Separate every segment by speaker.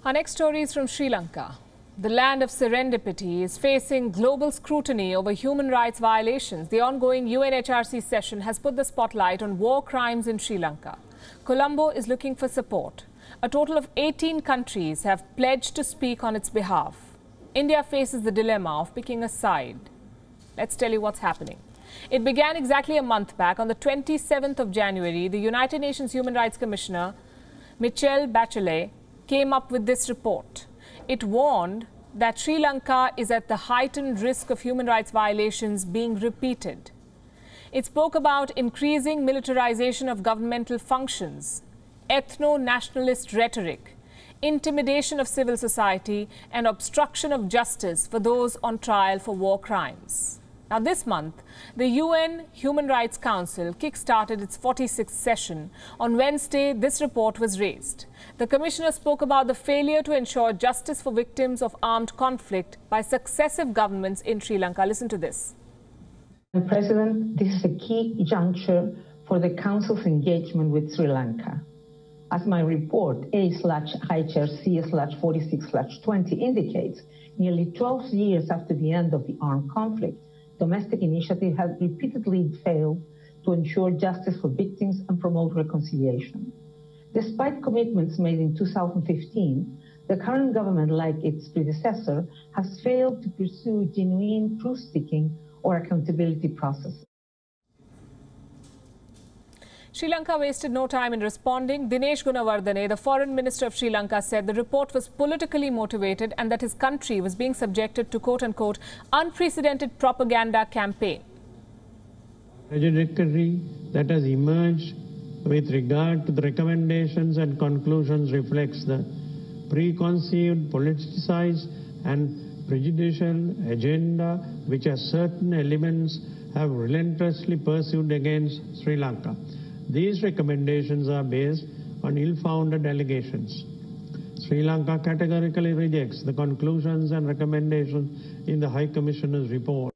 Speaker 1: Our next story is from Sri Lanka. The land of serendipity is facing global scrutiny over human rights violations. The ongoing UNHRC session has put the spotlight on war crimes in Sri Lanka. Colombo is looking for support. A total of 18 countries have pledged to speak on its behalf. India faces the dilemma of picking a side. Let's tell you what's happening. It began exactly a month back. On the 27th of January, the United Nations Human Rights Commissioner, Michelle Bachelet, came up with this report. It warned that Sri Lanka is at the heightened risk of human rights violations being repeated. It spoke about increasing militarization of governmental functions, ethno-nationalist rhetoric, intimidation of civil society, and obstruction of justice for those on trial for war crimes. Now, this month, the UN Human Rights Council kick-started its 46th session. On Wednesday, this report was raised. The Commissioner spoke about the failure to ensure justice for victims of armed conflict by successive governments in Sri Lanka. Listen to this.
Speaker 2: Madam President, this is a key juncture for the Council's engagement with Sri Lanka. As my report A/IHRC/46/20 indicates, nearly 12 years after the end of the armed conflict, domestic initiatives have repeatedly failed to ensure justice for victims and promote reconciliation. Despite commitments made in 2015, the current government, like its predecessor, has failed to pursue genuine truth-seeking or accountability processes.
Speaker 1: Sri Lanka wasted no time in responding. Dinesh Gunawardene, the Foreign Minister of Sri Lanka, said the report was politically motivated and that his country was being subjected to quote-unquote unprecedented propaganda campaign.
Speaker 3: The trajectory that has emerged with regard to the recommendations and conclusions reflects the preconceived, politicized and prejudicial agenda which certain elements have relentlessly pursued against Sri Lanka. These recommendations are based on ill-founded allegations. Sri Lanka categorically rejects the conclusions and recommendations in the High Commissioner's report.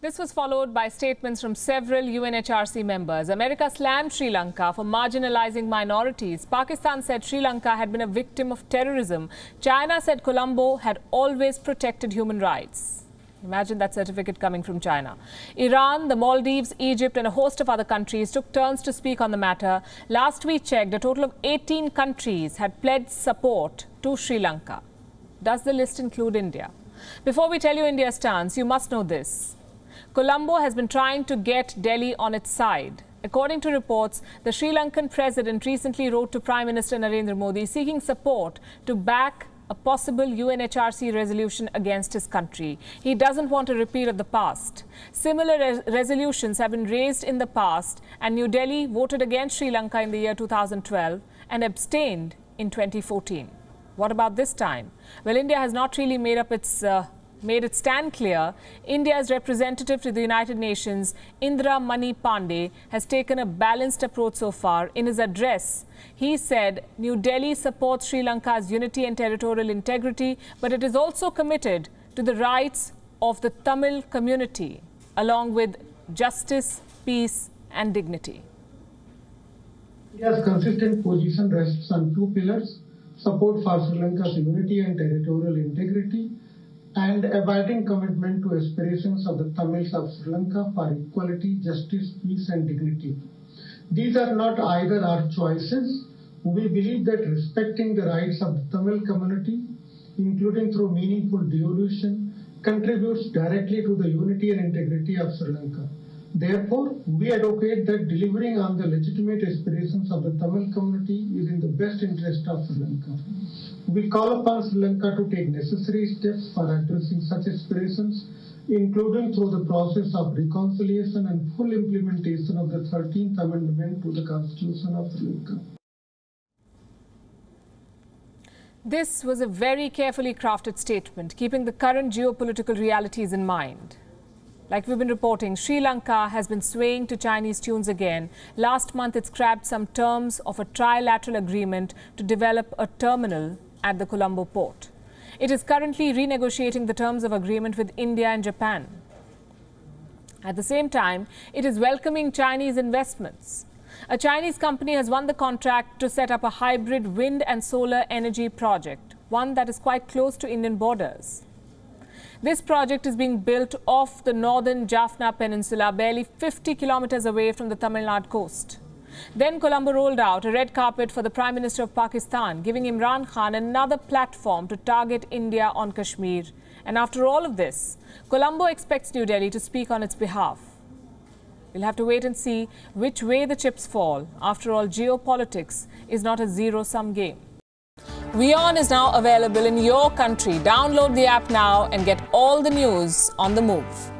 Speaker 1: This was followed by statements from several UNHRC members. America slammed Sri Lanka for marginalizing minorities. Pakistan said Sri Lanka had been a victim of terrorism. China said Colombo had always protected human rights. Imagine that certificate coming from China. Iran, the Maldives, Egypt and a host of other countries took turns to speak on the matter. Last we checked, a total of 18 countries had pledged support to Sri Lanka. Does the list include India? Before we tell you India's stance, you must know this. Colombo has been trying to get Delhi on its side. According to reports, the Sri Lankan president recently wrote to Prime Minister Narendra Modi seeking support to back a possible UNHRC resolution against his country. He doesn't want a repeat of the past. Similar resolutions have been raised in the past, and New Delhi voted against Sri Lanka in the year 2012 and abstained in 2014. What about this time? Well, India has not really made its stand clear. India's representative to the United Nations, Indra Mani Pandey, has taken a balanced approach so far. In his address, he said New Delhi supports Sri Lanka's unity and territorial integrity, but it is also committed to the rights of the Tamil community, along with justice, peace and dignity.
Speaker 4: India's consistent position rests on two pillars: support for Sri Lanka's unity and territorial integrity, and abiding commitment to aspirations of the Tamils of Sri Lanka for equality, justice, peace and dignity. These are not either-or choices. We believe that respecting the rights of the Tamil community, including through meaningful devolution, contributes directly to the unity and integrity of Sri Lanka. Therefore, we advocate that delivering on the legitimate aspirations of the Tamil community is in the best interest of Sri Lanka. We call upon Sri Lanka to take necessary steps for addressing such aspirations, including through the process of reconciliation and full implementation of the 13th Amendment to the Constitution of Sri Lanka.
Speaker 1: This was a very carefully crafted statement, keeping the current geopolitical realities in mind. Like we've been reporting, Sri Lanka has been swaying to Chinese tunes again. Last month, it scrapped some terms of a trilateral agreement to develop a terminal at the Colombo port. It is currently renegotiating the terms of agreement with India and Japan. At the same time, it is welcoming Chinese investments. A Chinese company has won the contract to set up a hybrid wind and solar energy project, one that is quite close to Indian borders. This project is being built off the northern Jaffna Peninsula, barely 50 kilometers away from the Tamil Nadu coast. Then Colombo rolled out a red carpet for the Prime Minister of Pakistan, giving Imran Khan another platform to target India on Kashmir. And after all of this, Colombo expects New Delhi to speak on its behalf. We'll have to wait and see which way the chips fall. After all, geopolitics is not a zero-sum game. WION is now available in your country. Download the app now and get all the news on the move.